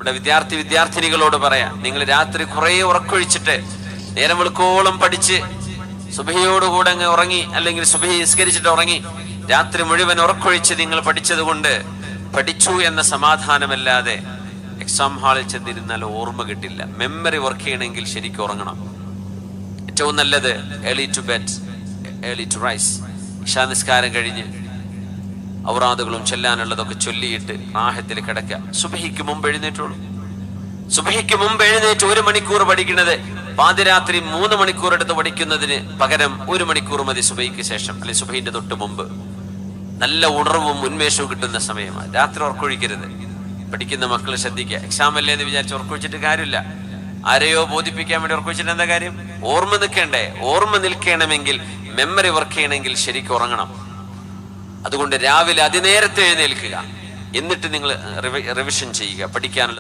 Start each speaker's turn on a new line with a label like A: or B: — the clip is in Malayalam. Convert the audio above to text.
A: ഇവിടെ വിദ്യാർത്ഥിനികളോട് പറയാം, നിങ്ങൾ രാത്രി കുറെ ഉറക്കൊഴിച്ചിട്ട് നേരം വെളുക്കോളം പഠിച്ച് സുബഹിയോടുകൂടെ അങ്ങ് ഉറങ്ങി, അല്ലെങ്കിൽ സുബഹി നിസ്കരിച്ചിട്ട് ഉറങ്ങി, രാത്രി മുഴുവൻ ഉറക്കൊഴിച്ച് നിങ്ങൾ പഠിച്ചത് കൊണ്ട് പഠിച്ചു എന്ന സമാധാനമല്ലാതെ എക്സാം ഹാളിൽ ചെന്നിരുന്നാൽ ഓർമ്മ കിട്ടില്ല. മെമ്മറി വർക്ക് ചെയ്യണമെങ്കിൽ ശരിക്കും ഉറങ്ങണം. ഏറ്റവും നല്ലത് early to bed early to rise. ഇശാ നിസ്കാരം കഴിഞ്ഞ് ഔറാദുകളും ചൊല്ലാനുള്ളതൊക്കെ ചൊല്ലിയിട്ട് റാഹത്തിൽ കിടക്കുക. സുബഹിക്ക് മുമ്പ് എഴുന്നേറ്റുള്ളൂ. സുബഹിക്ക് മുമ്പ് എഴുന്നേറ്റ് 1 മണിക്കൂർ പഠിക്കുന്നത് പാതിരാത്രി 3 മണിക്കൂർ എടുത്ത് പഠിക്കുന്നതിന് പകരം 1 മണിക്കൂർ മതി സുബഹിക്ക് ശേഷം, അല്ലെങ്കിൽ സുബഹിന്റെ തൊട്ട് മുമ്പ്. നല്ല ഉണർവും ഉന്മേഷവും കിട്ടുന്ന സമയമാണ്. രാത്രി ഉറക്കൊഴിക്കരുത്. പഠിക്കുന്ന മക്കൾ ശ്രദ്ധിക്കുക. എക്സാം അല്ലേ എന്ന് വിചാരിച്ച് ഉറക്കൊഴിച്ചിട്ട് കാര്യമില്ല. ആരെയോ ബോധിപ്പിക്കാൻ വേണ്ടി ഉറക്കൊഴിച്ചിട്ട് എന്താ കാര്യം? ഓർമ്മ നിൽക്കണ്ടേ? ഓർമ്മ നിൽക്കണമെങ്കിൽ, മെമ്മറി വർക്ക് ചെയ്യണമെങ്കിൽ ശരിക്കും ഉറങ്ങണം. അതുകൊണ്ട് രാവിലെ അതിനേരത്തെ എഴുന്നേൽക്കുക. എന്നിട്ട് നിങ്ങൾ റിവിഷൻ ചെയ്യുക. പഠിക്കാനുള്ള